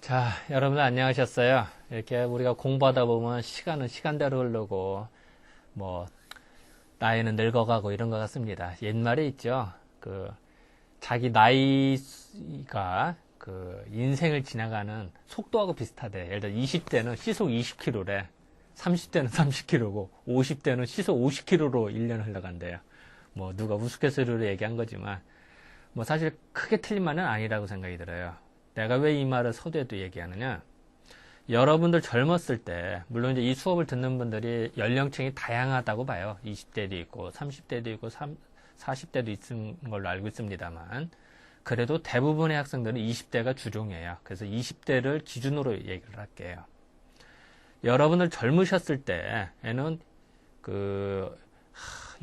자, 여러분들 안녕하셨어요? 이렇게 우리가 공부하다 보면 시간은 시간대로 흐르고, 나이는 늙어가고 이런 것 같습니다. 옛말에 있죠. 자기 나이가 인생을 지나가는 속도하고 비슷하대. 예를 들어 20대는 시속 20km래. 30대는 30km고, 50대는 시속 50km로 1년 흘러간대요. 누가 우스갯소리로 얘기한 거지만, 사실 크게 틀린 말은 아니라고 생각이 들어요. 내가 왜 이 말을 서두에도 얘기하느냐? 여러분들 젊었을 때, 물론 이제 이 수업을 듣는 분들이 연령층이 다양하다고 봐요. 20대도 있고, 30대도 있고, 40대도 있는 걸로 알고 있습니다만, 그래도 대부분의 학생들은 20대가 주종이에요. 그래서 20대를 기준으로 얘기를 할게요. 여러분들 젊으셨을 때에는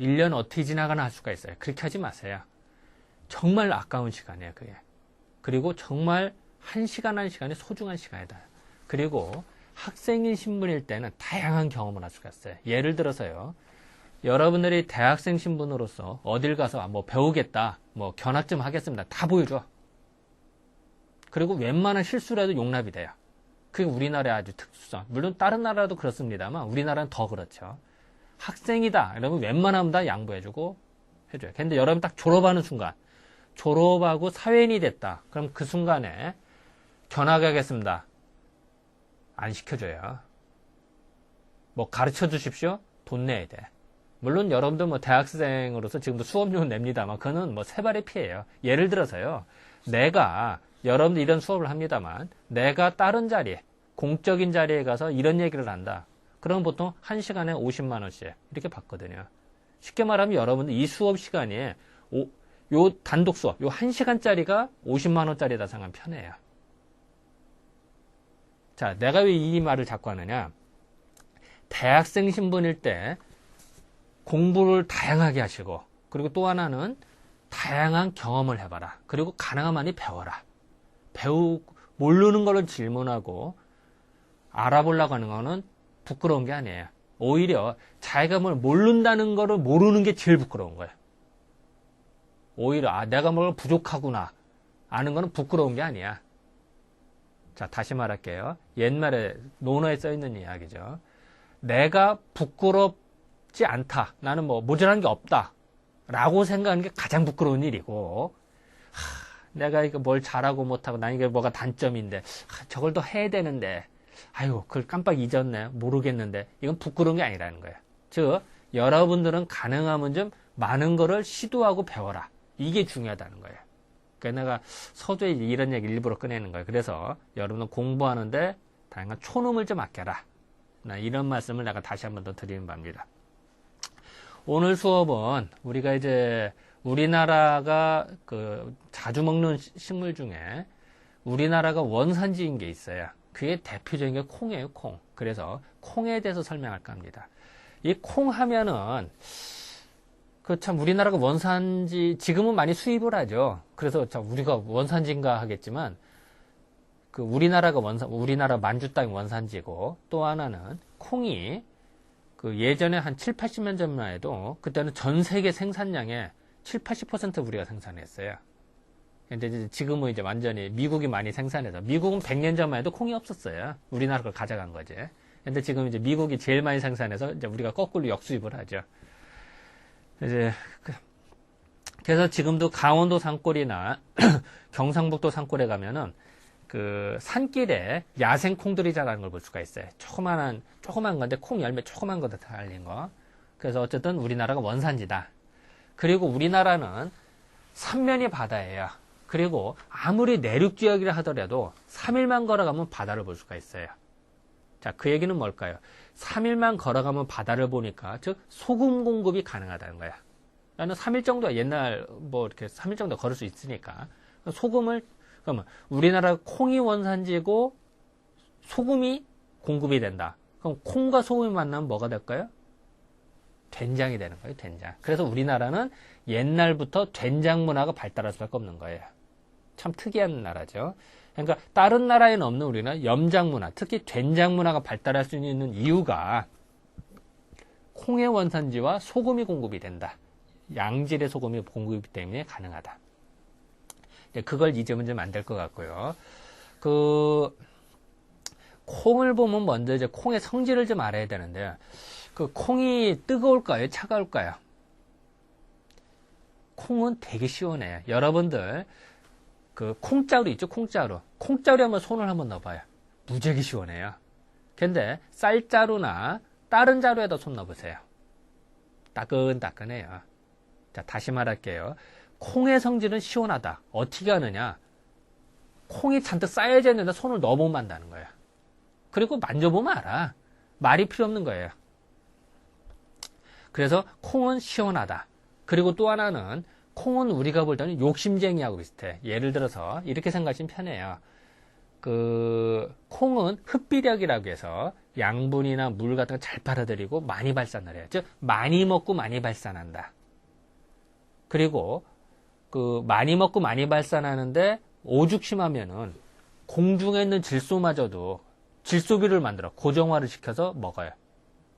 1년 어떻게 지나가나 할 수가 있어요. 그렇게 하지 마세요. 정말 아까운 시간이에요, 그게. 그리고 정말 한 시간이 소중한 시간이다. 그리고 학생인 신분일 때는 다양한 경험을 할 수가 있어요. 예를 들어서요. 여러분들이 대학생 신분으로서 어딜 가서 배우겠다, 견학 좀 하겠습니다. 다 보여줘. 그리고 웬만한 실수라도 용납이 돼요. 그게 우리나라의 아주 특수성. 물론 다른 나라도 그렇습니다만 우리나라는 더 그렇죠. 학생이다. 이러면 웬만하면 다 양보해주고 해줘요. 근데 여러분 딱 졸업하는 순간, 졸업하고 사회인이 됐다. 그럼 그 순간에 견학하겠습니다. 안 시켜줘요. 가르쳐 주십시오. 돈 내야 돼. 물론 여러분들 대학생으로서 지금도 수업료는 냅니다만 그거는 세 발의 피해예요. 예를 들어서요. 여러분들 이런 수업을 합니다만 내가 다른 자리에, 공적인 자리에 가서 이런 얘기를 한다. 그럼 보통 1시간에 50만 원씩 이렇게 받거든요. 쉽게 말하면 여러분들 이 수업 시간이 요 단독 수업, 요 1시간짜리가 50만 원짜리다 생각하면 편해요. 자, 내가 왜 이 말을 자꾸 하느냐? 대학생 신분일 때 공부를 다양하게 하시고, 그리고 또 하나는 다양한 경험을 해봐라. 그리고 가능한 많이 배워라. 모르는 거를 질문하고 알아보려고 하는 거는 부끄러운 게 아니에요. 오히려 자기가 뭘 모른다는 거를 모르는 게 제일 부끄러운 거예요. 오히려 내가 뭘 부족하구나 아는 거는 부끄러운 게 아니야. 자, 다시 말할게요. 옛말에 논어에 써있는 이야기죠. 내가 부끄럽지 않다. 나는 모자란 게 없다. 라고 생각하는 게 가장 부끄러운 일이고, 내가 이거 뭘 잘하고 못하고, 난 이게 뭐가 단점인데, 저걸 더 해야 되는데, 아이고, 그걸 깜빡 잊었네. 모르겠는데, 이건 부끄러운 게 아니라는 거예요. 즉, 여러분들은 가능하면 좀 많은 거를 시도하고 배워라. 이게 중요하다는 거예요. 그러니까 내가 서두에 이런 얘기 일부러 꺼내는 거예요. 그래서 여러분은 공부하는데 다양한 촌음을 좀 아껴라. 이런 말씀을 내가 다시 한번 더 드리는 바입니다. 오늘 수업은 우리가 이제 우리나라가 자주 먹는 식물 중에 우리나라가 원산지인 게 있어요. 그게 대표적인 게 콩이에요, 콩. 그래서 콩에 대해서 설명할까 합니다. 이 콩 하면은 참 우리나라가 원산지, 지금은 많이 수입을 하죠. 그래서 참 우리가 원산지인가 하겠지만, 우리나라 만주 땅이 원산지고, 또 하나는 콩이 예전에 한 7, 80년 전만 해도 그때는 전 세계 생산량의 7, 80% 우리가 생산했어요. 근데 지금은 이제 완전히 미국이 많이 생산해서, 미국은 100년 전만 해도 콩이 없었어요. 우리나라 걸 가져간 거지. 근데 지금 이제 미국이 제일 많이 생산해서 이제 우리가 거꾸로 역수입을 하죠. 그래서 지금도 강원도 산골이나 경상북도 산골에 가면은 산길에 야생 콩들이 자라는 걸 볼 수가 있어요. 조그만 건데 콩 열매 조그만 거다 달린 거. 그래서 어쨌든 우리나라가 원산지다. 그리고 우리나라는 삼면이 바다예요. 그리고 아무리 내륙 지역이라 하더라도 3일만 걸어가면 바다를 볼 수가 있어요. 자, 그 얘기는 뭘까요? 3일만 걸어가면 바다를 보니까, 즉, 소금 공급이 가능하다는 거야. 나는 3일 정도, 이렇게 3일 정도 걸을 수 있으니까. 그러면, 우리나라 콩이 원산지고, 소금이 공급이 된다. 그럼 콩과 소금이 만나면 뭐가 될까요? 된장이 되는 거예요, 된장. 그래서 우리나라는 옛날부터 된장 문화가 발달할 수밖에 없는 거예요. 참 특이한 나라죠. 그러니까 다른 나라에는 없는 우리는 염장 문화, 특히 된장 문화가 발달할 수 있는 이유가 콩의 원산지와 소금이 공급이 된다. 양질의 소금이 공급이 때문에 가능하다. 그걸 잊으면 좀 안 될 것 같고요. 콩을 보면 먼저 이제 콩의 성질을 좀 알아야 되는데, 그 콩이 뜨거울까요? 차가울까요? 콩은 되게 시원해요. 여러분들, 그 콩자루 있죠? 콩자루. 콩자루에 한번 손을 한번 넣어봐요. 무지하게 시원해요. 근데 쌀자루나 다른 자루에다 손 넣어보세요. 따끈따끈해요. 자, 다시 말할게요. 콩의 성질은 시원하다. 어떻게 하느냐? 콩이 잔뜩 쌓여져 있는데 손을 넣어보면 안다는 거예요. 그리고 만져보면 알아. 말이 필요 없는 거예요. 그래서 콩은 시원하다. 그리고 또 하나는 콩은 우리가 볼 때는 욕심쟁이하고 비슷해. 예를 들어서 이렇게 생각하시면 편해요. 그 콩은 흡비력이라고 해서 양분이나 물 같은 거 잘 빨아들이고 많이 발산을 해요. 즉 많이 먹고 많이 발산한다. 그리고 그 많이 먹고 많이 발산하는데 오죽심하면은 공중에 있는 질소마저도 질소비를 만들어 고정화를 시켜서 먹어요.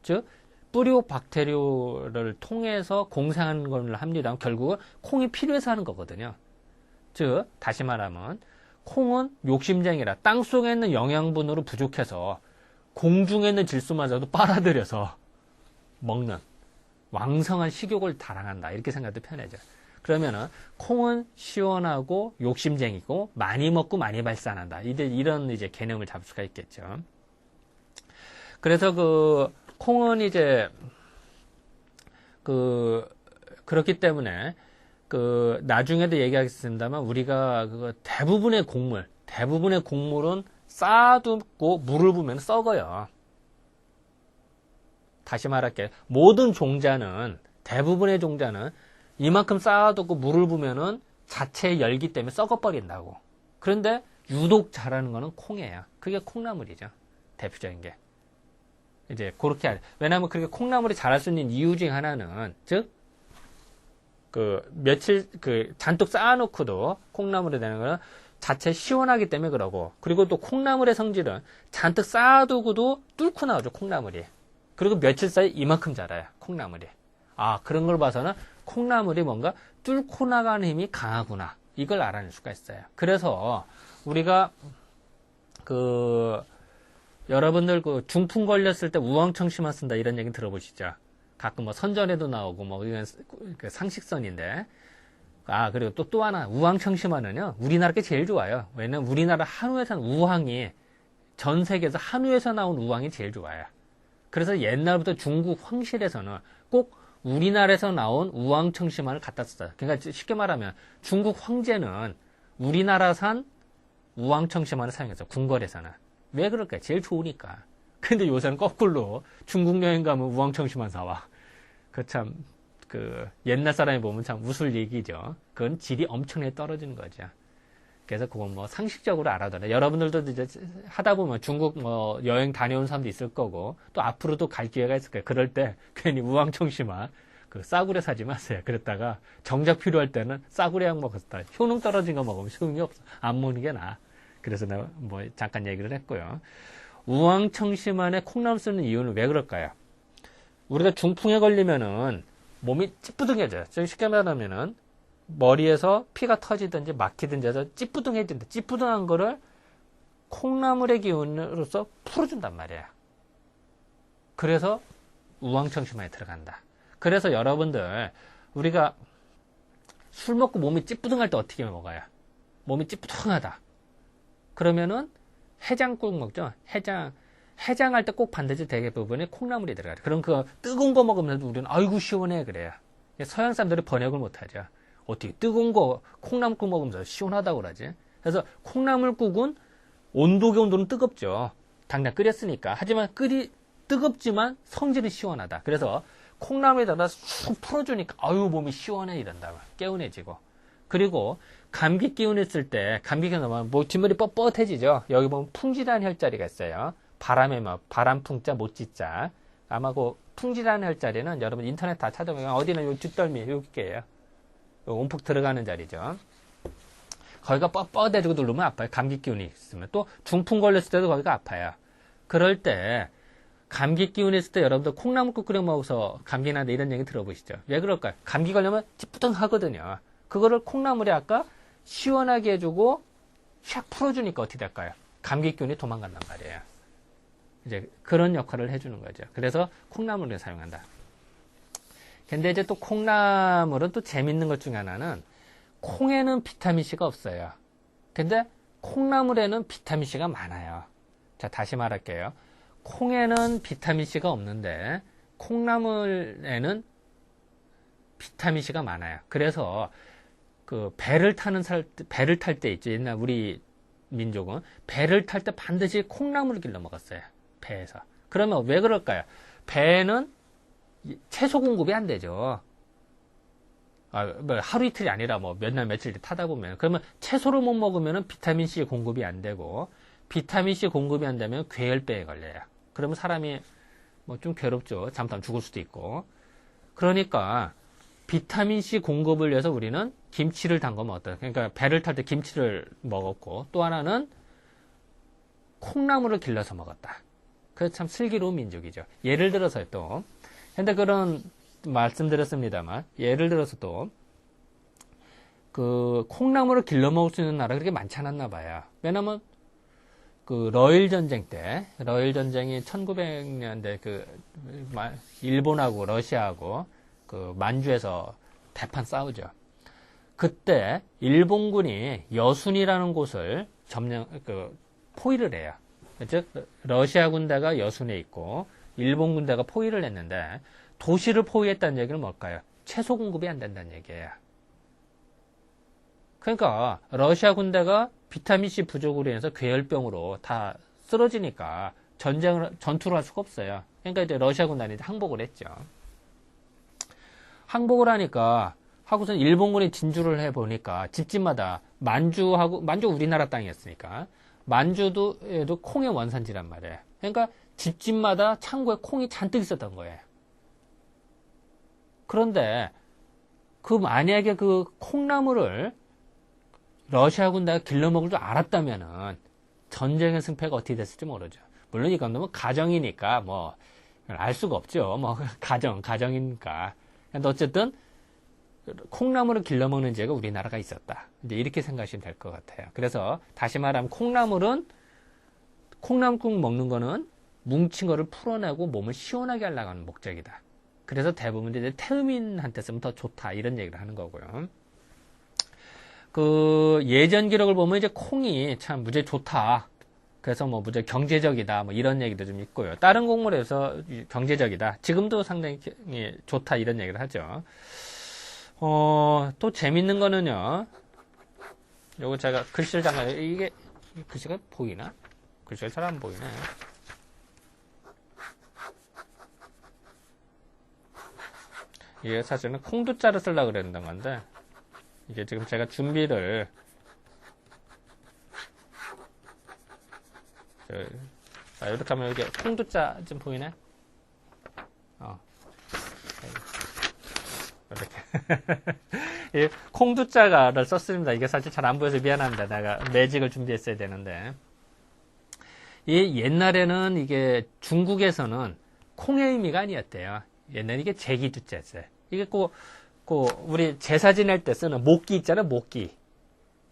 즉 뿌리오박테리오를 통해서 공생하는 걸 합니다. 결국은 콩이 필요해서 하는 거거든요. 즉 다시 말하면 콩은 욕심쟁이라 땅속에 있는 영양분으로 부족해서 공중에 있는 질소마저도 빨아들여서 먹는 왕성한 식욕을 자랑한다. 이렇게 생각해도 편해져. 그러면은 콩은 시원하고 욕심쟁이고 많이 먹고 많이 발산한다. 이런 이제 개념을 잡을 수가 있겠죠. 그래서 그 콩은 이제 그렇기 때문에 그 나중에도 얘기하겠습니다만 우리가 그 대부분의 곡물은 쌓아두고 물을 부으면 썩어요. 다시 말할게요. 모든 종자는 대부분의 종자는 이만큼 쌓아두고 물을 부으면은 자체의 열기 때문에 썩어버린다고. 그런데 유독 잘하는 거는 콩이에요. 그게 콩나물이죠. 대표적인 게. 이제 그렇게 하래. 왜냐하면 그렇게 콩나물이 자랄 수 있는 이유 중 하나는 즉 며칠 잔뜩 쌓아놓고도 콩나물이 되는 거는 자체 시원하기 때문에 그러고, 그리고 또 콩나물의 성질은 잔뜩 쌓아두고도 뚫고 나오죠. 콩나물이. 그리고 며칠 사이 이만큼 자라요. 콩나물이. 아, 그런 걸 봐서는 콩나물이 뭔가 뚫고 나가는 힘이 강하구나. 이걸 알아낼 수가 있어요. 그래서 우리가 여러분들 중풍 걸렸을 때 우황청심환 쓴다 이런 얘기 들어보시죠. 가끔 뭐 선전에도 나오고 뭐 이건 상식선인데. 아, 그리고 또 하나 우황청심환은요 우리나라 게 제일 좋아요. 왜냐면 우리나라 한우에서 우황이 전 세계에서 한우에서 나온 우황이 제일 좋아요. 그래서 옛날부터 중국 황실에서는 꼭 우리나라에서 나온 우황청심환을 갖다 썼어요. 그러니까 쉽게 말하면 중국 황제는 우리나라산 우황청심환을 사용했어요. 궁궐에서는. 왜 그럴까요? 제일 좋으니까. 근데 요새는 거꾸로 중국 여행 가면 우황청심환 사와. 옛날 사람이 보면 참 웃을 얘기죠. 그건 질이 엄청나게 떨어지는 거죠. 그래서 그건 뭐 상식적으로 알아둬라. 여러분들도 이제 하다 보면 중국 뭐 여행 다녀온 사람도 있을 거고, 또 앞으로도 갈 기회가 있을 거예요. 그럴 때 괜히 우황청심환 싸구려 사지 마세요. 그랬다가 정작 필요할 때는 싸구려 약 먹었다. 효능 떨어진 거 먹으면 효능이 없어. 안 먹는 게 나아. 그래서 내가 뭐 잠깐 얘기를 했고요. 우황청심환에 콩나물 쓰는 이유는 왜 그럴까요? 우리가 중풍에 걸리면은 몸이 찌뿌둥해져요. 쉽게 말하면은 머리에서 피가 터지든지 막히든지 해서 찌뿌둥해진다. 찌뿌둥한 거를 콩나물의 기운으로서 풀어준단 말이에요. 그래서 우황청심환에 들어간다. 그래서 여러분들 우리가 술 먹고 몸이 찌뿌둥할 때 어떻게 먹어요? 몸이 찌뿌둥하다. 그러면은 해장국 먹죠. 해장할 때 꼭 반드시 대부분에 콩나물이 들어가요. 그럼 그 뜨거운 거 먹으면서 우리는 아이고 시원해 그래요. 서양 사람들이 번역을 못하죠. 어떻게 뜨거운 거 콩나물국 먹으면서 시원하다고 그러지? 그래서 콩나물국은 온도는 뜨겁죠. 당장 끓였으니까. 하지만 뜨겁지만 성질은 시원하다. 그래서 콩나물에다가 쑥 풀어주니까 아유 몸이 시원해 이런다. 개운해지고. 그리고 감기 기운 있을 때 감기가 나면 뭐 뒷머리 뻣뻣해지죠. 여기 보면 풍지라는 혈자리가 있어요. 바람풍자 못지자. 아마 그 풍지라는 혈자리는 여러분 인터넷 다 찾아보면 어디는 요 뒷덜미 여기게요. 온폭 들어가는 자리죠. 거기가 뻣뻣해지고 누르면 아파요. 감기 기운이 있으면. 또 중풍 걸렸을 때도 거기가 아파요. 그럴 때 감기 기운이 있을 때 여러분들 콩나물국 끓여 먹어서 감기 난다 이런 얘기 들어보시죠. 왜 그럴까요? 감기 걸리면 찌뿌둥하거든요. 그거를 콩나물이 아까 시원하게 해주고 샥 풀어주니까 어떻게 될까요? 감기 기운이 도망간단 말이에요. 이제 그런 역할을 해주는 거죠. 그래서 콩나물을 사용한다. 근데 이제 또 콩나물은 또 재밌는 것 중에 하나는 콩에는 비타민C가 없어요. 근데 콩나물에는 비타민C가 많아요. 자, 다시 말할게요. 콩에는 비타민C가 없는데 콩나물에는 비타민C가 많아요. 그래서 그 배를 탈 때 있죠. 옛날 우리 민족은 배를 탈 때 반드시 콩나물을 길러 먹었어요. 배에서. 그러면 왜 그럴까요? 배는 채소 공급이 안 되죠. 뭐 하루 이틀이 아니라 뭐 몇 날 며칠 타다 보면 그러면 채소를 못 먹으면 비타민C 공급이 안 되고 비타민C 공급이 안 되면 괴혈병에 걸려요. 그러면 사람이 뭐 좀 괴롭죠. 잠깐 죽을 수도 있고. 그러니까 비타민C 공급을 위해서 우리는 김치를 담그면 어떨까? 그러니까 배를 탈 때 김치를 먹었고 또 하나는 콩나물을 길러서 먹었다. 그래서 참 슬기로운 민족이죠. 예를 들어서 또 근데 그런 말씀드렸습니다만 예를 들어서 또 그 콩나물을 길러 먹을 수 있는 나라가 그렇게 많지 않았나 봐요. 왜냐면 그 러일 전쟁 때 러일 전쟁이 1900년대 그 일본하고 러시아하고 그 만주에서 대판 싸우죠. 그때 일본군이 여순이라는 곳을 포위를 해요. 즉 러시아 군대가 여순에 있고 일본 군대가 포위를 했는데 도시를 포위했다는 얘기는 뭘까요? 채소 공급이 안 된다는 얘기예요. 그러니까 러시아 군대가 비타민C 부족으로 인해서 괴혈병으로 다 쓰러지니까 전투를 할 수가 없어요. 그러니까 이제 러시아 군단이 항복을 했죠. 항복을 하니까 하고선 일본군이 진주를 해보니까 집집마다 만주 우리나라 땅이었으니까 만주도 콩의 원산지란 말이에요. 그러니까 집집마다 창고에 콩이 잔뜩 있었던 거예요. 그런데 만약에 그 콩나물을 러시아 군대가 길러먹을 줄 알았다면은 전쟁의 승패가 어떻게 됐을지 모르죠. 물론 이건 너무 가정이니까 뭐 알 수가 없죠. 뭐 가정이니까. 근데 어쨌든 콩나물을 길러먹는 지가 우리나라가 있었다. 이제 이렇게 생각하시면 될 것 같아요. 그래서 다시 말하면 콩나물국 먹는 거는 뭉친 거를 풀어내고 몸을 시원하게 하려고 하는 목적이다. 그래서 대부분 이제 태음인한테 쓰면 더 좋다 이런 얘기를 하는 거고요. 그 예전 기록을 보면 이제 콩이 참 무지 좋다. 그래서 뭐 무지 경제적이다. 뭐 이런 얘기도 좀 있고요. 다른 곡물에서 경제적이다. 지금도 상당히 좋다 이런 얘기를 하죠. 또 재밌는 거는요. 요거 제가 글씨를 이게 글씨가 보이나? 글씨가 잘 안 보이네. 이게 사실은 콩두자를 쓰려고 그랬던 건데 이게 지금 제가 준비를 이렇게 하면 여기 콩두자 좀 보이네? 이렇게 콩두자를 썼습니다. 이게 사실 잘 안 보여서 미안합니다. 내가 매직을 준비했어야 되는데 옛날에는 이게 중국에서는 콩의 의미가 아니었대요. 옛날에 이게 제기두자였어요. 이게 우리 제사 지낼 때 쓰는 목기 있잖아요, 목기.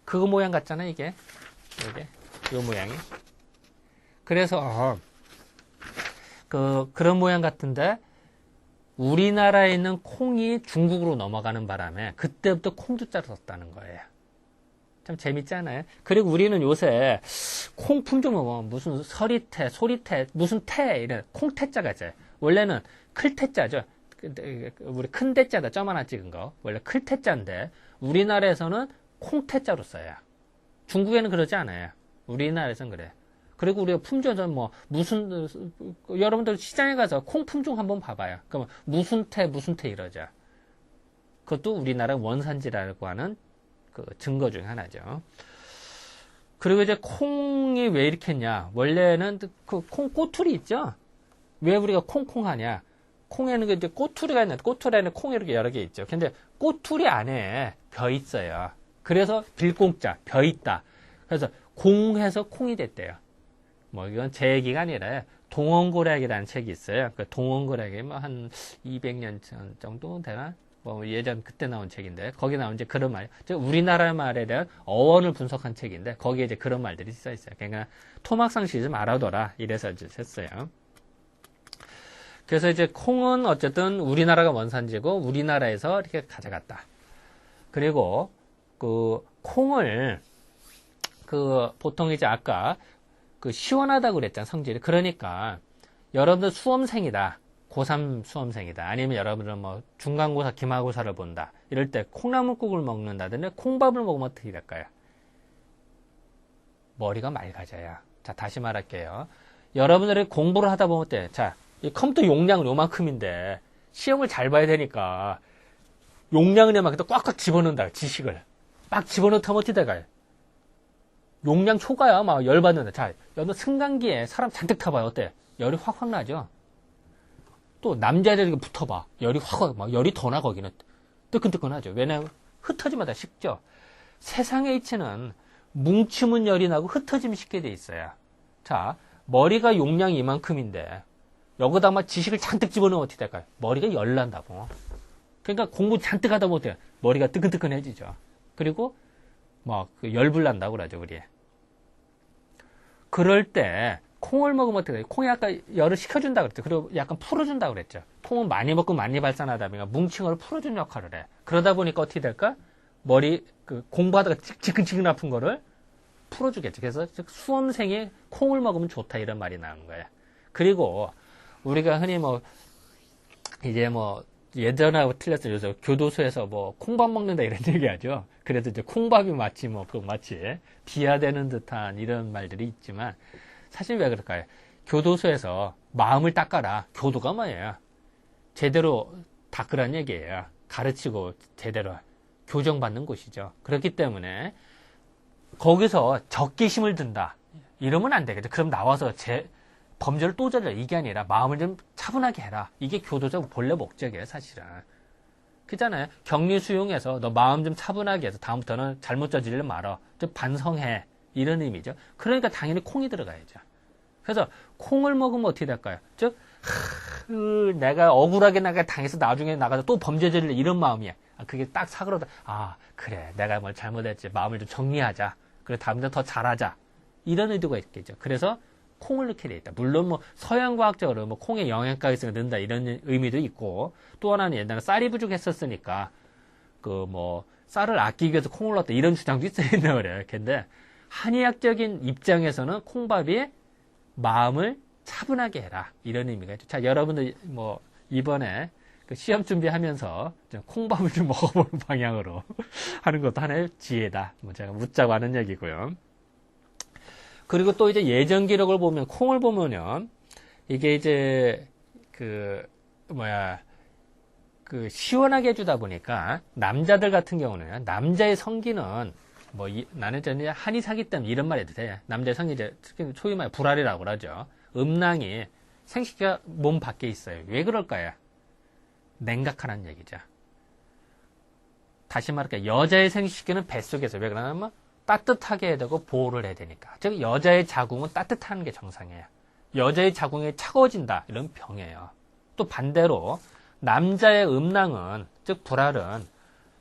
그거 모양 같잖아요, 이게. 요 모양이. 그래서, 그런 모양 같은데, 우리나라에 있는 콩이 중국으로 넘어가는 바람에, 그때부터 콩두자를 썼다는 거예요. 참 재밌지 않아요? 그리고 우리는 요새, 콩 품종은 뭐, 무슨 서리태, 소리태, 무슨 태, 이런 콩태자가 있어요. 원래는 클태자죠. 우리 큰 대자다 점 하나 찍은 거 원래 클태자인데 우리나라에서는 콩태자로 써요. 중국에는 그러지 않아요. 우리나라에서는 그래. 그리고 우리가 품종은 뭐 무슨 여러분들 시장에 가서 콩 품종 한번 봐봐요. 그러면 무슨 태 이러죠. 그것도 우리나라 원산지라고 하는 그 증거 중 하나죠. 그리고 이제 콩이 왜 이렇게 했냐? 원래는 그 콩 꼬투리 있죠. 왜 우리가 콩콩하냐? 콩에는 이제 꼬투리가 있는데 꼬투리 안에 콩이 이렇게 여러 개 있죠. 근데 꼬투리 안에 벼 있어요. 그래서 빌공자 벼 있다. 그래서 공해서 콩이 됐대요. 뭐 이건 제 얘기가 아니라 동원고략이라는 책이 있어요. 그 동원고략이 뭐 한 200년 전 정도 되나? 뭐 예전 그때 나온 책인데 거기 나온 이제 그런 말, 즉 우리나라 말에 대한 어원을 분석한 책인데 거기에 이제 그런 말들이 써 있어요. 그러니까 토막상시 좀 알아둬라 이래서 이제 했어요. 그래서 이제 콩은 어쨌든 우리나라가 원산지고 우리나라에서 이렇게 가져갔다. 그리고 그 콩을 그 보통 이제 아까 그 시원하다고 그랬잖아, 성질이. 그러니까 여러분들 수험생이다. 고3 수험생이다. 아니면 여러분들은 뭐 중간고사, 기말고사를 본다. 이럴 때 콩나물국을 먹는다든지 콩밥을 먹으면 어떻게 될까요? 머리가 맑아져요. 자, 다시 말할게요. 여러분들이 공부를 하다 보면 어때? 자, 이 컴퓨터 용량은 요만큼인데 시험을 잘 봐야 되니까 용량을 요만큼 꽉꽉 집어넣는다. 지식을. 막 집어넣다면 어떻게 될까요? 용량 초과야. 막 열받는다. 자, 여러분 승강기에 사람 잔뜩 타봐요. 어때? 열이 확확 나죠? 또 남자들에게 붙어봐. 열이 확, 막 열이 더 나, 거기는. 뜨끈뜨끈하죠. 왜냐하면 흩어지면 다 식죠. 세상의 이치는 뭉치면 열이 나고 흩어지면 식게 돼 있어요. 자, 머리가 용량이 이만큼인데 여기다 막 지식을 잔뜩 집어넣으면 어떻게 될까요? 머리가 열난다고. 그러니까 공부 잔뜩 하다 보면 머리가 뜨끈뜨끈해지죠. 그리고 막 열불 난다고 그러죠, 우리. 그럴 때 콩을 먹으면 어떻게 돼요? 콩이 아까 열을 식혀준다 그랬죠. 그리고 약간 풀어준다 그랬죠. 콩은 많이 먹고 많이 발산하다 보니까 뭉친 걸 풀어준 역할을 해. 그러다 보니까 어떻게 될까? 머리 공부하다가 지끈지끈 아픈 거를 풀어주겠죠. 그래서 수험생이 콩을 먹으면 좋다 이런 말이 나온 거예요. 그리고 우리가 흔히 뭐 이제 뭐 예전하고 틀렸어요. 요새 교도소에서 뭐 콩밥 먹는다 이런 얘기하죠. 그래서 이제 콩밥이 마치 뭐 마치 비하되는 듯한 이런 말들이 있지만 사실 왜 그럴까요? 교도소에서 마음을 닦아라. 교도가 뭐예요? 제대로 닦으란 얘기예요. 가르치고 제대로 교정받는 곳이죠. 그렇기 때문에 거기서 적개심을 든다. 이러면 안 되겠죠. 그럼 나와서 범죄를 또 저질러. 이게 아니라 마음을 좀 차분하게 해라. 이게 교도적 본래 목적이에요, 사실은. 그잖아요. 격리 수용해서 너 마음 좀 차분하게 해서 다음부터는 잘못 저지르지 말아. 좀 반성해. 이런 의미죠. 그러니까 당연히 콩이 들어가야죠. 그래서 콩을 먹으면 어떻게 될까요? 즉, 내가 억울하게 나가 당해서 나중에 나가서 또 범죄 저질러 이런 마음이야. 그게 딱 사그러다. 아, 그래. 내가 뭘 잘못했지. 마음을 좀 정리하자. 그래, 다음부터 더 잘하자. 이런 의도가 있겠죠. 그래서 콩을 넣게 돼 있다. 물론 뭐 서양 과학적으로 뭐 콩에 영양가가 넣는다 이런 의미도 있고 또 하나는 옛날에 쌀이 부족했었으니까 그 뭐 쌀을 아끼기 위해서 콩을 넣었다 이런 주장도 있어야 그래요. 근데 한의학적인 입장에서는 콩밥이 마음을 차분하게 해라 이런 의미가 있죠. 자, 여러분들 뭐 이번에 그 시험 준비하면서 좀 콩밥을 좀 먹어보는 방향으로 하는 것도 하나의 지혜다. 뭐 제가 묻자고 하는 얘기고요. 그리고 또 이제 예전 기록을 보면 콩을 보면요. 이게 이제 그 시원하게 해주다 보니까 남자들 같은 경우는 남자의 성기는 뭐 나는 전에 한의사기 때문에 이런 말 해도 돼. 남자의 성기 이제 소위 말해 불알이라고 그러죠. 음낭이 생식기가 몸 밖에 있어요. 왜 그럴까요? 냉각하라는 얘기죠. 다시 말할게요. 여자의 생식기는 뱃속에서 왜 그러냐면 따뜻하게 해야 되고 보호를 해야 되니까. 즉 여자의 자궁은 따뜻한 게 정상이에요. 여자의 자궁이 차가워진다. 이런 병이에요. 또 반대로 남자의 음낭은 즉 불알은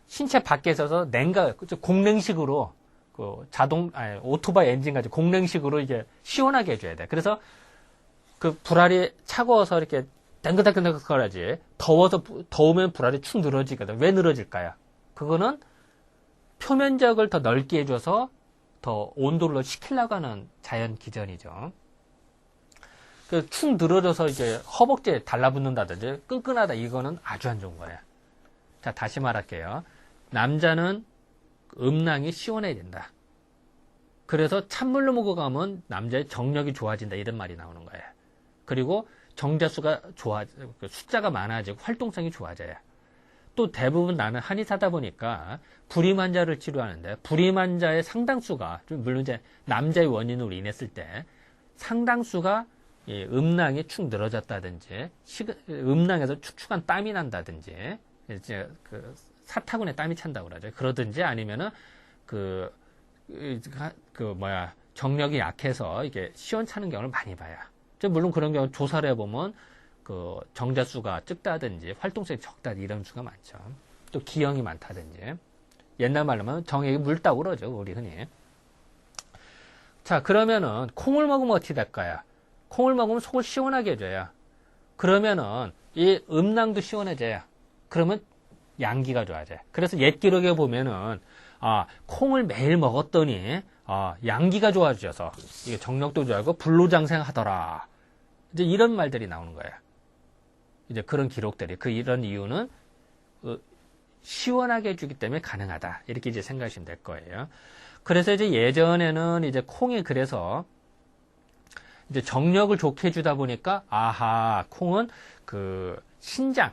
신체 밖에 있어서 냉각, 즉 공냉식으로 오토바이 엔진 가지고 공냉식으로 이제 시원하게 해줘야 돼. 그래서 그 불알이 차가워서 이렇게 땡글땡글거려야지. 더우면 불알이 축 늘어지거든. 왜 늘어질까요? 그거는 표면적을 더 넓게 해줘서 더 온도를 식히려고 하는 자연 기전이죠. 축 늘어져서 이제 허벅지에 달라붙는다든지 끈끈하다 이거는 아주 안 좋은 거예요. 자, 다시 말할게요. 남자는 음낭이 시원해야 된다. 그래서 찬물로 먹어가면 남자의 정력이 좋아진다 이런 말이 나오는 거예요. 그리고 정자수가 숫자가 많아지고 활동성이 좋아져요. 또 대부분 나는 한의사다 보니까 불임 환자를 치료하는데 불임 환자의 상당수가 물론 이제 남자의 원인으로 인했을 때 상당수가 음낭이 축 늘어졌다든지 음낭에서 축축한 땀이 난다든지 이제 사타구니에 땀이 찬다고 그러죠. 그러든지 아니면은 정력이 약해서 이게 시원찮은 경우를 많이 봐요. 물론 그런 경우 조사를 해보면 정자수가 적다든지 활동성이 적다 이런 수가 많죠. 또 기형이 많다든지. 옛날 말로 하면 정액이 묽다고 그러죠, 우리 흔히. 자, 그러면은 콩을 먹으면 어떻게 될까요? 콩을 먹으면 속을 시원하게 해줘요. 그러면은 이 음낭도 시원해져요. 그러면 양기가 좋아져요. 그래서 옛 기록에 보면은 콩을 매일 먹었더니 양기가 좋아져서 이게 정력도 좋아하고 불로장생하더라. 이제 이런 말들이 나오는 거예요. 이제 그런 기록들이 이런 이유는 시원하게 해주기 때문에 가능하다. 이렇게 이제 생각하시면 될 거예요. 그래서 이제 예전에는 이제 콩이 그래서 이제 정력을 좋게 해주다 보니까 콩은 그 신장,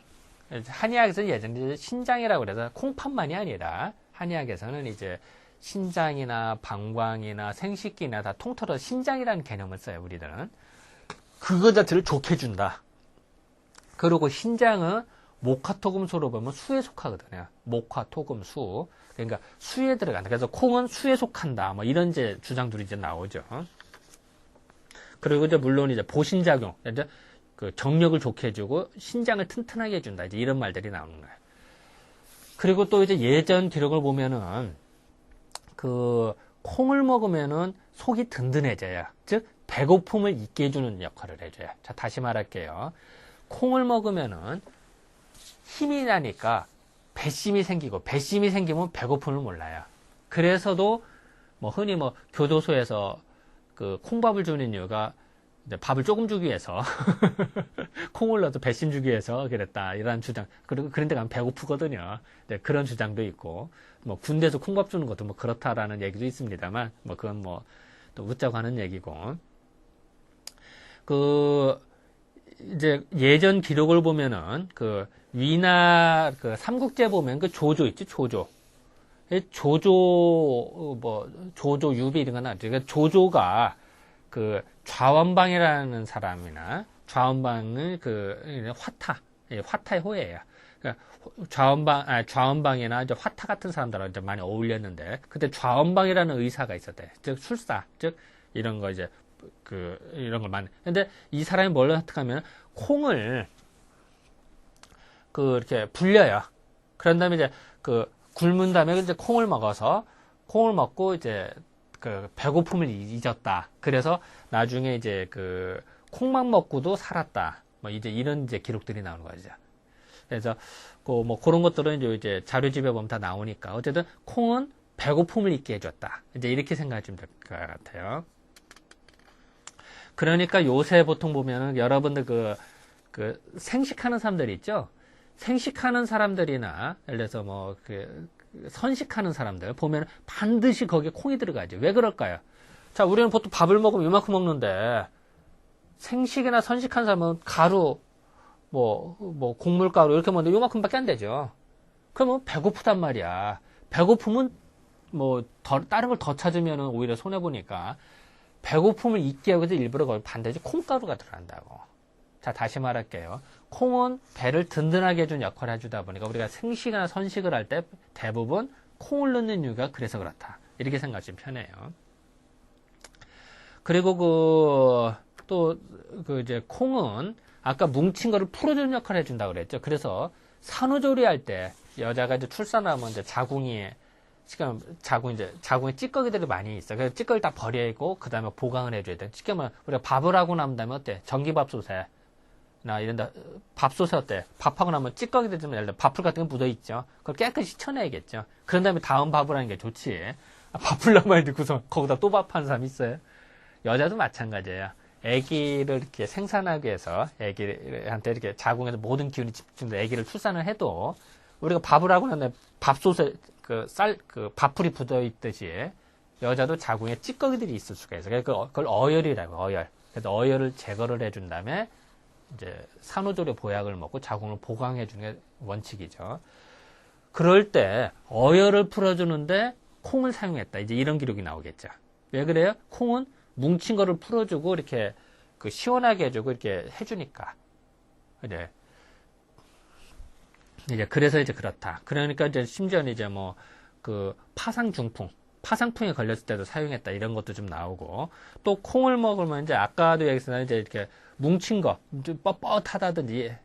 한의학에서는 예전에 신장이라고 그래서 콩팥만이 아니라 한의학에서는 이제 신장이나 방광이나 생식기나 다 통틀어 신장이라는 개념을 써요, 우리들은. 그거 자체를 좋게 해준다. 그리고 신장은 목화토금수로 보면 수에 속하거든요. 목화토금수. 그러니까 수에 들어간다. 그래서 콩은 수에 속한다. 뭐 이런 이제 주장들이 이제 나오죠. 그리고 이제 물론 이제 보신작용, 이제 그 정력을 좋게 해주고 신장을 튼튼하게 해준다. 이제 이런 말들이 나오는 거예요. 그리고 또 이제 예전 기록을 보면은 그 콩을 먹으면은 속이 든든해져요. 즉 배고픔을 잊게 해주는 역할을 해줘요. 자, 다시 말할게요. 콩을 먹으면은 힘이 나니까 배심이 생기고 배심이 생기면 배고픔을 몰라요. 그래서도 뭐 흔히 뭐 교도소에서 그 콩밥을 주는 이유가 이제 밥을 조금 주기 위해서 콩을 넣어서 배심 주기 위해서 그랬다 이런 주장. 그리고 그런 데 가면 배고프거든요. 네, 그런 주장도 있고 뭐 군대에서 콩밥 주는 것도 뭐 그렇다라는 얘기도 있습니다만 뭐 그건 뭐 또 웃자고 하는 얘기고. 그 이제 예전 기록을 보면은 그 위나 그 삼국지에 보면 그 조조 있지, 조조. 조조 유비 이런 건 나왔죠. 그러니까 조조가 그 좌원방이라는 사람이나 좌원방을 그 화타의 호예요. 그러니까 좌원방이나 이제 화타 같은 사람들하고 이제 많이 어울렸는데 그때 좌원방이라는 의사가 있었대. 즉 술사, 즉 이런 거 이제 이런 걸 많이. 근데 이 사람이 뭘 어떻게 하면 콩을 이렇게 불려요. 그런 다음에 이제 굶은 다음에 이제 콩을 먹고 이제 배고픔을 잊었다. 그래서 나중에 이제 콩만 먹고도 살았다. 뭐 이제 이런 이제 기록들이 나오는 거죠. 그래서 뭐 그런 것들은 이제 자료집에 보면 다 나오니까 어쨌든 콩은 배고픔을 잊게 해줬다. 이제 이렇게 생각하시면 될 것 같아요. 그러니까 요새 보통 보면은 여러분들 생식하는 사람들 있죠? 생식하는 사람들이나, 예를 들어서 뭐, 선식하는 사람들 보면 반드시 거기에 콩이 들어가죠. 왜 그럴까요? 자, 우리는 보통 밥을 먹으면 이만큼 먹는데, 생식이나 선식하는 사람은 가루, 곡물가루 이렇게 먹는데 이만큼밖에 안 되죠. 그러면 배고프단 말이야. 배고픔은 다른 걸 더 찾으면 오히려 손해보니까, 배고픔을 잊게 하기 위해서 일부러 거기 반드시 콩가루가 들어간다고. 자, 다시 말할게요. 콩은 배를 든든하게 해준 역할을 해주다 보니까 우리가 생식이나 선식을 할 때 대부분 콩을 넣는 이유가 그래서 그렇다. 이렇게 생각하시면 편해요. 그리고 이제 콩은 아까 뭉친 거를 풀어주는 역할을 해준다고 그랬죠. 그래서 산후조리 할 때 여자가 이제 출산하면 이제 자궁에 찌꺼기들이 많이 있어. 그래서 찌꺼기를 다 버리고, 그 다음에 보강을 해줘야 돼. 쉽게 말하면, 우리가 밥을 하고 난 다음에 어때? 전기밥솥에, 이런데, 밥솥에 어때? 밥하고 나면 찌꺼기들 좀, 예를 들어 밥풀 같은 게 묻어있죠? 그걸 깨끗이 쳐내야겠죠? 그런 다음에 다음 밥을 하는 게 좋지. 밥풀 남아있고서 거기다 또 밥하는 사람 있어요? 여자도 마찬가지예요. 아기를 이렇게 생산하기 위해서, 아기한테 이렇게 자궁에서 모든 기운이 집중돼 아기를 출산을 해도, 우리가 밥을 하고 난 다음에 밥솥에 밥풀이 붙어 있듯이 여자도 자궁에 찌꺼기들이 있을 수가 있어요. 그걸 어열이라고, 어열. 그래서 어열을 제거를 해준 다음에 이제 산후조리 보약을 먹고 자궁을 보강해주는 게 원칙이죠. 그럴 때 어열을 풀어주는데 콩을 사용했다. 이제 이런 기록이 나오겠죠. 왜 그래요? 콩은 뭉친 거를 풀어주고 이렇게 시원하게 해주고 이렇게 해주니까. 이제 그래서 이제 그렇다. 그러니까 이제 심지어는 이제 파상풍에 걸렸을 때도 사용했다. 이런 것도 좀 나오고. 또 콩을 먹으면 이제 아까도 얘기했으나 이제 이렇게 뭉친 거, 좀 뻣뻣하다든지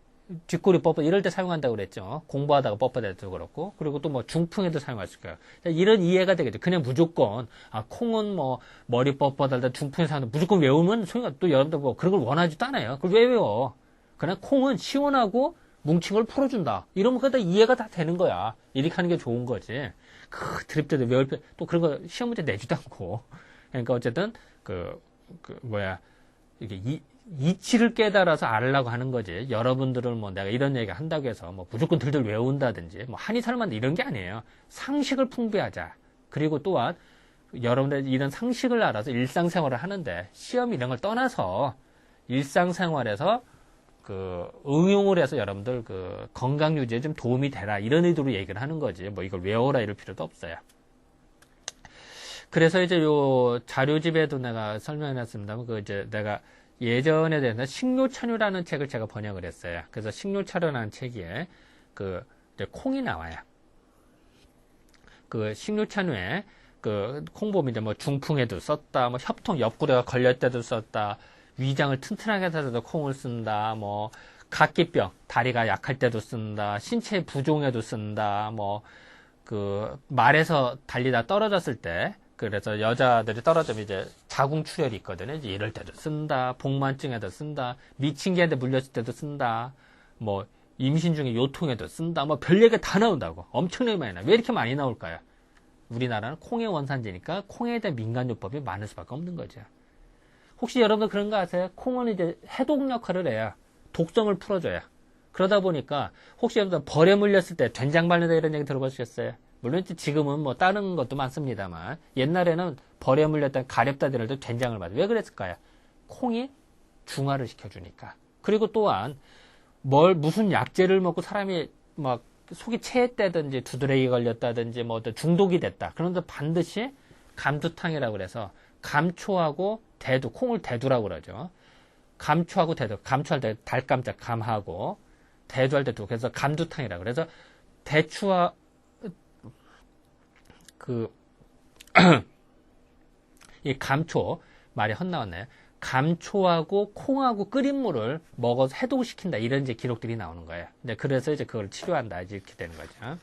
뒷골이 뻣뻣 이럴 때 사용한다고 그랬죠. 공부하다가 뻣뻣해도 그렇고, 그리고 또 뭐 중풍에도 사용할 수 있고요. 이런 이해가 되겠죠. 그냥 무조건 콩은 뭐 머리 뻣뻣할 때 중풍에 사용한다 무조건 외우면 소용이 또 여러분들 뭐 그런 걸 원하지도 않아요. 그걸 왜 외워? 그냥 콩은 시원하고 뭉친 걸 풀어준다. 이러면 그다 이해가 다 되는 거야. 이렇게 하는 게 좋은 거지. 드립 때도 외울 또 그런 거 시험 문제 내지도 않고. 그러니까 어쨌든 이게 이치를 깨달아서 알으려고 하는 거지. 여러분들은 뭐 내가 이런 얘기 한다고 해서 뭐 무조건 들들 외운다든지 뭐 한이 살만 이런 게 아니에요. 상식을 풍부하자. 그리고 또한 여러분들 이런 상식을 알아서 일상생활을 하는데 시험 이런 걸 떠나서 일상생활에서 응용을 해서 여러분들 건강 유지에 좀 도움이 되라. 이런 의도로 얘기를 하는 거지. 뭐 이걸 외워라 이럴 필요도 없어요. 그래서 이제 요 자료집에도 내가 설명해놨습니다만 이제 내가 예전에 대해서 식료찬유라는 책을 제가 번역을 했어요. 그래서 식료찬유라는 책에 이제 콩이 나와요. 식료찬유에 콩 보면 이제 뭐 중풍에도 썼다, 뭐 협통 옆구리가 걸릴 때도 썼다, 위장을 튼튼하게 해서도 콩을 쓴다, 뭐 각기병 다리가 약할 때도 쓴다, 신체 부종에도 쓴다, 뭐 말에서 달리다 떨어졌을 때. 그래서 여자들이 떨어지면 이제 자궁출혈이 있거든요. 이제 이럴 때도 쓴다. 복만증에도 쓴다. 미친개한테 물렸을 때도 쓴다. 뭐 임신 중에 요통에도 쓴다. 뭐 별 얘기가 다 나온다고. 엄청나게 많이 나와. 왜 이렇게 많이 나올까요? 우리나라는 콩의 원산지니까 콩에 대한 민간요법이 많을 수밖에 없는 거죠. 혹시 여러분들 그런 거 아세요? 콩은 이제 해독 역할을 해야 독성을 풀어줘요. 그러다 보니까 혹시 여러분들 벌에 물렸을 때 된장 바른다 이런 얘기 들어보셨어요? 물론 지금은 뭐 다른 것도 많습니다만 옛날에는 벌에 물렸던 가렵다들도 된장을 맞아요. 왜 그랬을까요? 콩이 중화를 시켜주니까. 그리고 또한 무슨 약재를 먹고 사람이 막 속이 체했다든지 두드러기 걸렸다든지 뭐 어떤 중독이 됐다. 그런데 반드시 감두탕이라고 그래서 감초하고 대두, 콩을 대두라고 그러죠. 감초하고 대두, 감초할 때 달감자 감하고 대두할 때 두. 그래서 감두탕이라고. 그래서 대추와 이 감초, 말이 헛나왔네. 감초하고 콩하고 끓인 물을 먹어서 해독시킨다. 이런 이제 기록들이 나오는 거예요. 그래서 이제 그걸 치료한다. 이렇게 되는 거죠.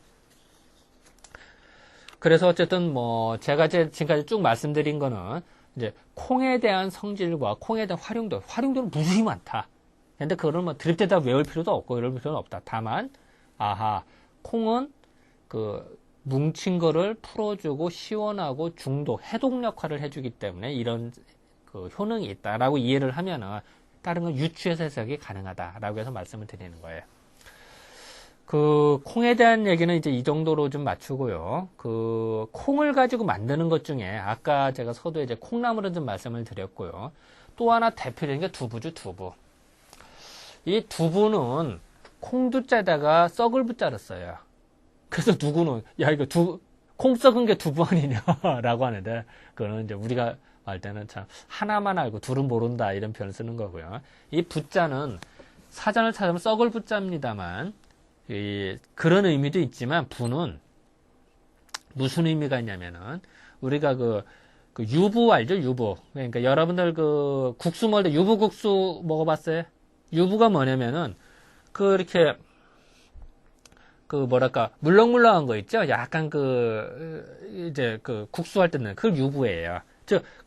그래서 어쨌든 뭐, 제가 지금까지 쭉 말씀드린 거는 이제 콩에 대한 성질과 콩에 대한 활용도는 무수히 많다. 근데 그거를 뭐 드립대다 외울 필요도 없고 이럴 필요는 없다. 다만, 콩은 뭉친 거를 풀어주고 시원하고 중독, 해독 역할을 해주기 때문에 이런 효능이 있다라고 이해를 하면은 다른 건 유추해서 해석이 가능하다라고 해서 말씀을 드리는 거예요. 콩에 대한 얘기는 이제 이 정도로 좀 맞추고요. 콩을 가지고 만드는 것 중에 아까 제가 서두에 이제 콩나물은 좀 말씀을 드렸고요. 또 하나 대표적인 게 두부죠, 두부. 이 두부는 콩두자에다가 썩을 부자를 써요. 그래서 누구는 이거 콩 썩은 게 두부 아니냐라고 하는데 그거는 이제 우리가 할 때는 참 하나만 알고 둘은 모른다 이런 표현을 쓰는 거고요. 이 부자는 사전을 찾아보면 썩을 부자입니다만 그런 의미도 있지만 부는 무슨 의미가 있냐면은 우리가 유부 알죠? 유부. 그러니까 여러분들 국수 먹을 때 유부국수 먹어봤어요? 유부가 뭐냐면은 이렇게 뭐랄까 물렁물렁한 거 있죠? 약간 이제 국수 할 때는 그걸 유부예요.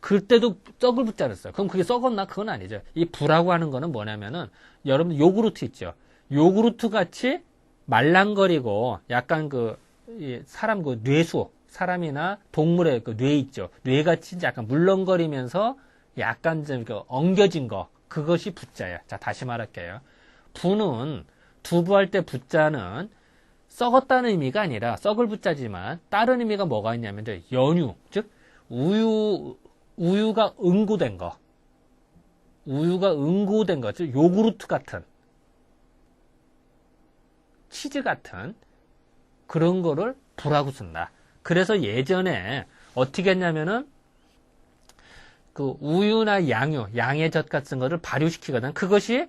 그때도 썩을 부자를 써요. 그럼 그게 썩었나? 그건 아니죠. 이 부라고 하는 거는 뭐냐면은 여러분 요구르트 있죠? 요구르트 같이 말랑거리고 약간 사람 뇌수 사람이나 동물의 뇌 있죠? 뇌같이 약간 물렁거리면서 약간 좀 엉겨진 거 그것이 부자예요. 자 다시 말할게요. 부는 두부할 때 부자는 썩었다는 의미가 아니라 썩을 부자지만 다른 의미가 뭐가 있냐면 연유 즉 우유가 응고된 거 즉 요구르트 같은 치즈 같은 그런 거를 부라고 쓴다. 그래서 예전에 어떻게 했냐면은 우유나 양의 젖 같은 거를 발효시키거든. 그것이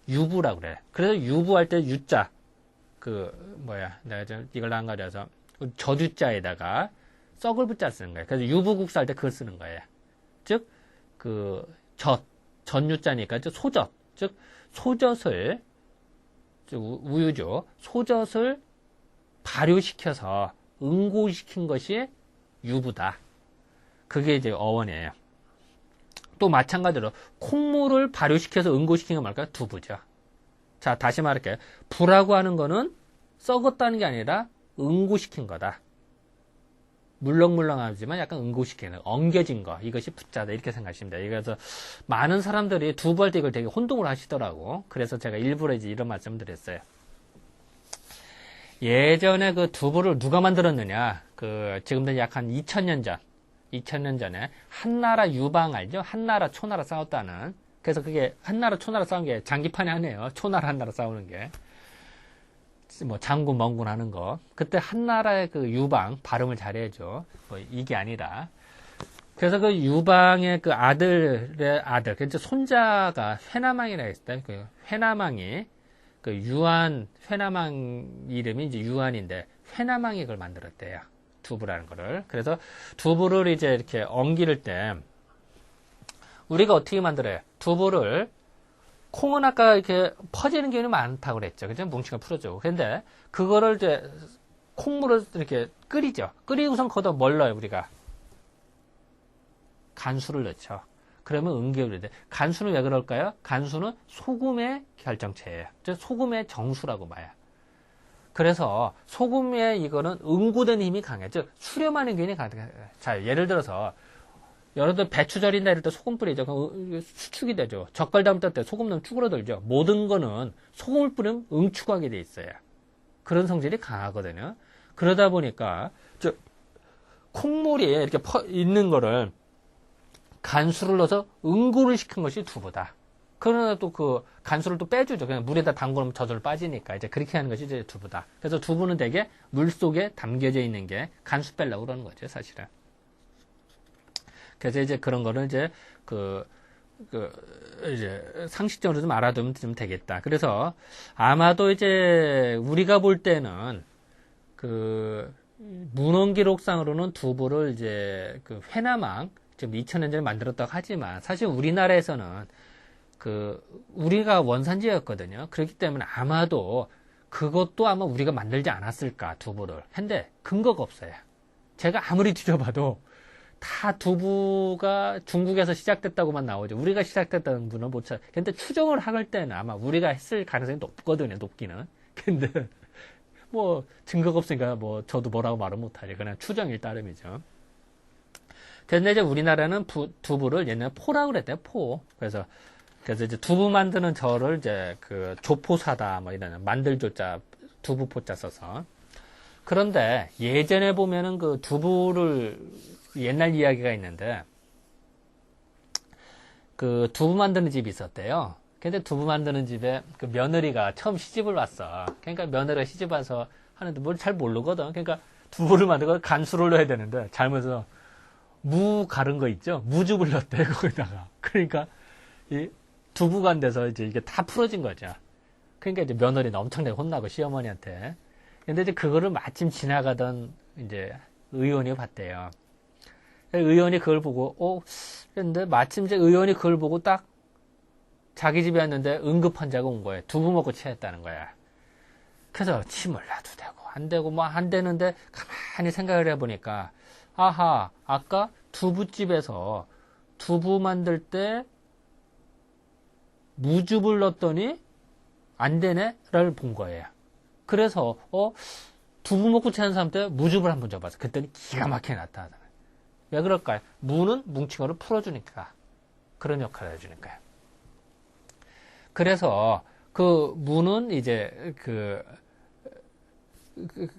유부라고 그래. 그래서 유부할 때 유자 내가 좀 이걸 안 가려서 젖유자에다가 썩을 부자 쓰는 거예요. 그래서 유부국수 할 때 그걸 쓰는 거예요. 즉 젖유자니까 소젖 즉 소젖을 우유죠. 소젖을 발효시켜서 응고시킨 것이 유부다. 그게 이제 어원이에요. 또 마찬가지로 콩물을 발효시켜서 응고시킨 건 뭘까요? 두부죠. 자, 다시 말할게요. 부라고 하는 거는 썩었다는 게 아니라 응고시킨 거다. 물렁물렁하지만 약간 응고시키는, 엉겨진 거. 이것이 부자다. 이렇게 생각하시면 돼요. 그래서 많은 사람들이 두부할 때 이걸 되게 혼동을 하시더라고. 그래서 제가 일부러 이제 이런 말씀을 드렸어요. 예전에 그 두부를 누가 만들었느냐. 지금부터 약 한 2000년 전. 2000년 전에 한나라 유방 알죠? 한나라 초나라 싸웠다는. 그래서 그게 한나라 초나라 싸운 게 장기판에 하네요. 초나라 한나라 싸우는 게. 뭐 장군 멍군 하는 거. 그때 한나라의 그 유방 발음을 잘해야죠. 뭐 이게 아니라. 그래서 그 유방의 그 아들의 아들, 그러니까 손자가 회남왕이라 했을 때, 그 회남왕이 그 유한 회남왕 이름이 이제 유한인데 회남왕이 그걸 만들었대요. 두부라는 거를. 그래서 두부를 이제 이렇게 엉기를 때 우리가 어떻게 만들어요? 두부를 콩은 아까 이렇게 퍼지는 경우는 많다고 그랬죠. 그죠? 뭉치가 풀어주고. 근데 그거를 이제 콩물을 이렇게 끓이죠. 끓이고선 거기다 뭘 넣어요, 우리가? 간수를 넣죠. 그러면 응결이 돼. 간수는 왜 그럴까요? 간수는 소금의 결정체예요. 즉 소금의 정수라고 봐요. 그래서 소금의 이거는 응고된 힘이 강해. 즉 수렴하는 기운이 강해. 자, 예를 들어서 여러분들 배추 절인다 이럴 때 소금 뿌리죠. 그럼 수축이 되죠. 젓갈 담을 때 소금 넣으면 쭈그러들죠. 모든 거는 소금을 뿌리면 응축하게 돼 있어요. 그런 성질이 강하거든요. 그러다 보니까 콩물이 이렇게 있는 거를 간수를 넣어서 응고를 시킨 것이 두부다. 그러나 또 그 간수를 또 빼주죠. 그냥 물에다 담그면 저절로 빠지니까 이제 그렇게 하는 것이 이제 두부다. 그래서 두부는 되게 물 속에 담겨져 있는 게 간수 빼려고 그러는 거죠, 사실은. 그래서 이제 그런 거를 이제 이제 상식적으로 좀 알아두면 좀 되겠다. 그래서 아마도 이제 우리가 볼 때는 문헌기록상으로는 두부를 이제 회남왕 지금 2000년 전에 만들었다고 하지만 사실 우리나라에서는 우리가 원산지였거든요. 그렇기 때문에 아마도 그것도 아마 우리가 만들지 않았을까, 두부를. 근데 근거가 없어요. 제가 아무리 뒤져봐도 다 두부가 중국에서 시작됐다고만 나오죠. 우리가 시작됐다는 분은 못 찾아. 근데 추정을 할 때는 아마 우리가 했을 가능성이 높거든요, 높기는. 근데 뭐 증거가 없으니까 뭐 저도 뭐라고 말은 못하죠. 그냥 추정일 따름이죠. 근데 이제 우리나라는 두부를 옛날에 포라고 그랬대요, 포. 그래서 이제 두부 만드는 저를 이제 조포사다, 뭐 이런, 만들조자, 두부포자 써서. 그런데 예전에 보면은 두부를, 옛날 이야기가 있는데, 두부 만드는 집이 있었대요. 근데 두부 만드는 집에 며느리가 처음 시집을 왔어. 그러니까 며느리가 시집 와서 하는데 뭘 잘 모르거든. 그러니까 두부를 만들고 간수를 넣어야 되는데, 잘못해서 무 가른 거 있죠? 무즙을 넣었대, 거기다가. 그러니까, 두부가 안 돼서 이제 이게 다 풀어진 거죠. 그러니까 이제 며느리는 엄청나게 혼나고 시어머니한테. 근데 이제 그거를 마침 지나가던 이제 의원이 봤대요. 의원이 그걸 보고, 근데 마침 이제 의원이 그걸 보고 딱 자기 집에 왔는데 응급 환자가 온 거예요. 두부 먹고 체했다는 거야. 그래서 침을 놔도 되고, 안 되고, 뭐 안 되는데 가만히 생각을 해보니까, 아하, 아까 두부집에서 두부 만들 때 무즙을 넣었더니 안 되네를 본 거예요. 그래서 두부 먹고 체한 사람한테 무즙을 한번 줘봤어. 그랬더니 기가 막히게 나타나잖아요. 왜 그럴까요? 무는 뭉친 거를 풀어주니까. 그런 역할을 해주니까요. 그래서 무는 이제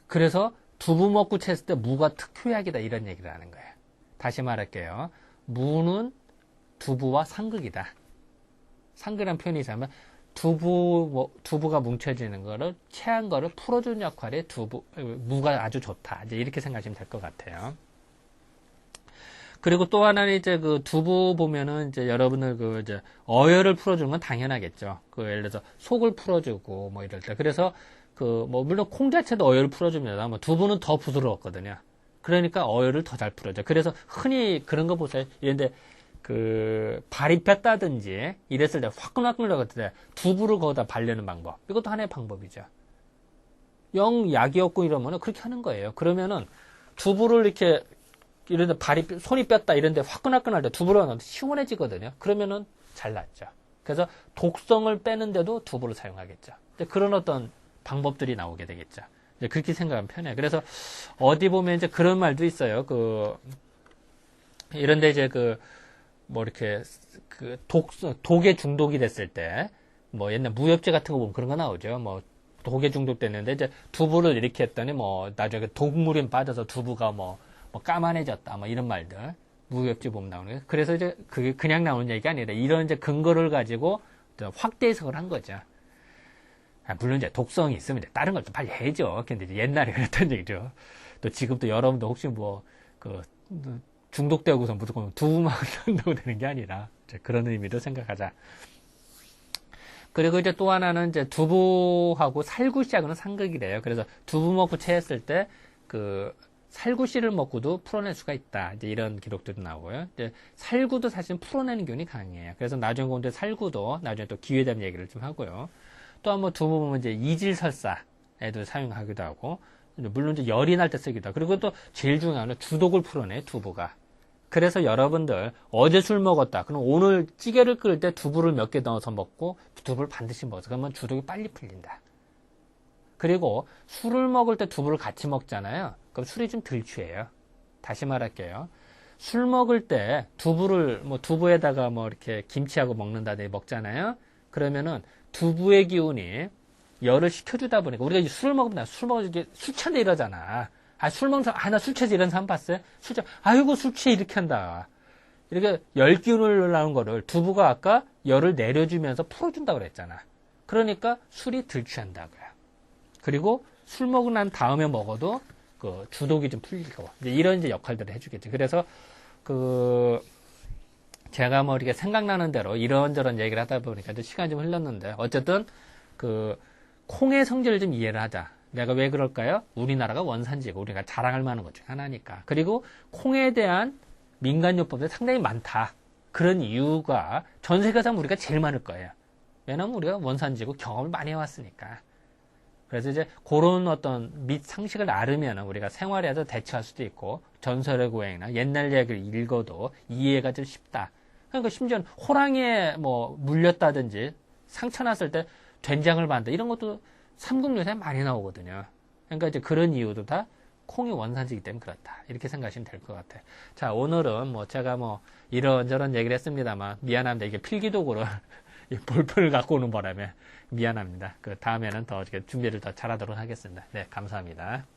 그래서 두부 먹고 챘을 때 무가 특효약이다, 이런 얘기를 하는 거예요. 다시 말할게요. 무는 두부와 상극이다. 상극이라는 표현이 있으면 두부가 뭉쳐지는 거를, 체한 거를 풀어주는 역할에 무가 아주 좋다. 이제 이렇게 생각하시면 될 것 같아요. 그리고 또 하나는 이제 두부 보면은 이제 여러분들 이제 어혈을 풀어주는 건 당연하겠죠. 예를 들어서 속을 풀어주고 뭐 이럴 때. 그래서 뭐 물론 콩 자체도 어혈을 풀어줍니다. 뭐 두부는 더 부드러웠거든요. 그러니까 어혈을 더 잘 풀어줘. 그래서 흔히 그런 거 보세요. 이런데 발이 뺐다든지 이랬을 때 화끈화끈 나갈 때 두부를 거기다 바르는 방법. 이것도 하나의 방법이죠. 영 약이 없고 이러면은 그렇게 하는 거예요. 그러면은 두부를 이렇게 이런데 손이 뺐다 이런데 화끈화끈할 때 두부를 넣으면 시원해지거든요. 그러면은 잘 낫죠. 그래서 독성을 빼는데도 두부를 사용하겠죠. 그런 어떤 방법들이 나오게 되겠죠. 이제 그렇게 생각하면 편해요. 그래서 어디 보면 이제 그런 말도 있어요. 이런데 이제 이렇게 독에 중독이 됐을 때 옛날 무협지 같은 거 보면 그런 거 나오죠. 독에 중독됐는데 이제 두부를 이렇게 했더니 나중에 독물에 빠져서 두부가 까만해졌다 이런 말들 무협지 보면 나오는 거예요. 그래서 이제 그게 그냥 나오는 얘기가 아니라 이런 이제 근거를 가지고 확대 해석을 한 거죠. 물론 이제 독성이 있으면 이제 다른 걸 좀 빨리 해야죠. 근데 이제 옛날에 그랬던 얘기죠. 또 지금도 여러분도 혹시 중독되고서 무조건 두부만 한다고 되는 게 아니라 그런 의미도 생각하자. 그리고 이제 또 하나는 이제 두부하고 살구씨하고는 상극이래요. 그래서 두부 먹고 체했을 때 살구씨를 먹고도 풀어낼 수가 있다. 이제 이런 기록들도 나오고요. 이제 살구도 사실 풀어내는 기운이 강해요. 그래서 나중에 온 살구도 나중에 또 기회에 대한 얘기를 좀 하고요. 또 한번 두부 보면 이제 이질설사에도 사용하기도 하고, 물론 이제 열이 날 때 쓰기도 하고, 그리고 또 제일 중요한 건 주독을 풀어내, 두부가. 그래서 여러분들 어제 술 먹었다. 그럼 오늘 찌개를 끓일 때 두부를 몇 개 넣어서 먹고 두부를 반드시 먹어서 그러면 주독이 빨리 풀린다. 그리고 술을 먹을 때 두부를 같이 먹잖아요. 그럼 술이 좀 덜 취해요. 다시 말할게요. 술 먹을 때 두부를 두부에다가 이렇게 김치하고 먹는다든지 먹잖아요. 그러면은 두부의 기운이 열을 식혀주다 보니까 우리가 이제 술을 먹으면 술 먹을 때 술 취한다 이러잖아. 술 먹는 사람, 나 술 취해서 이런 사람 봤어요? 아이고, 술 취해 이렇게 한다. 이렇게 열 기운을 나온 거를 두부가 아까 열을 내려주면서 풀어준다고 그랬잖아. 그러니까 술이 덜 취한다고요. 그리고 술 먹고 난 다음에 먹어도 주독이 좀 풀리고, 이런 이제 역할들을 해주겠죠. 그래서 제가 이렇게 생각나는 대로 이런저런 얘기를 하다 보니까 이제 시간이 좀 흘렀는데, 어쨌든 콩의 성질을 좀 이해를 하자. 내가 왜 그럴까요? 우리나라가 원산지고 우리가 자랑할 만한 것 중 하나니까. 그리고 콩에 대한 민간요법들이 상당히 많다. 그런 이유가 전 세계에서 우리가 제일 많을 거예요. 왜냐하면 우리가 원산지고 경험을 많이 해왔으니까. 그래서 이제 그런 어떤 상식을 알으면 우리가 생활에서 대처할 수도 있고, 전설의 고행이나 옛날 얘기를 읽어도 이해가 좀 쉽다. 그러니까 심지어 호랑이에 물렸다든지 상처 났을 때 된장을 바른다. 이런 것도 삼국유사에 많이 나오거든요. 그러니까 이제 그런 이유도 다 콩이 원산지이기 때문에 그렇다. 이렇게 생각하시면 될 것 같아요. 자, 오늘은 제가 이런저런 얘기를 했습니다만, 미안합니다. 이게 필기독으로 볼펜을 갖고 오는 바람에 미안합니다. 다음에는 더 준비를 더 잘하도록 하겠습니다. 네, 감사합니다.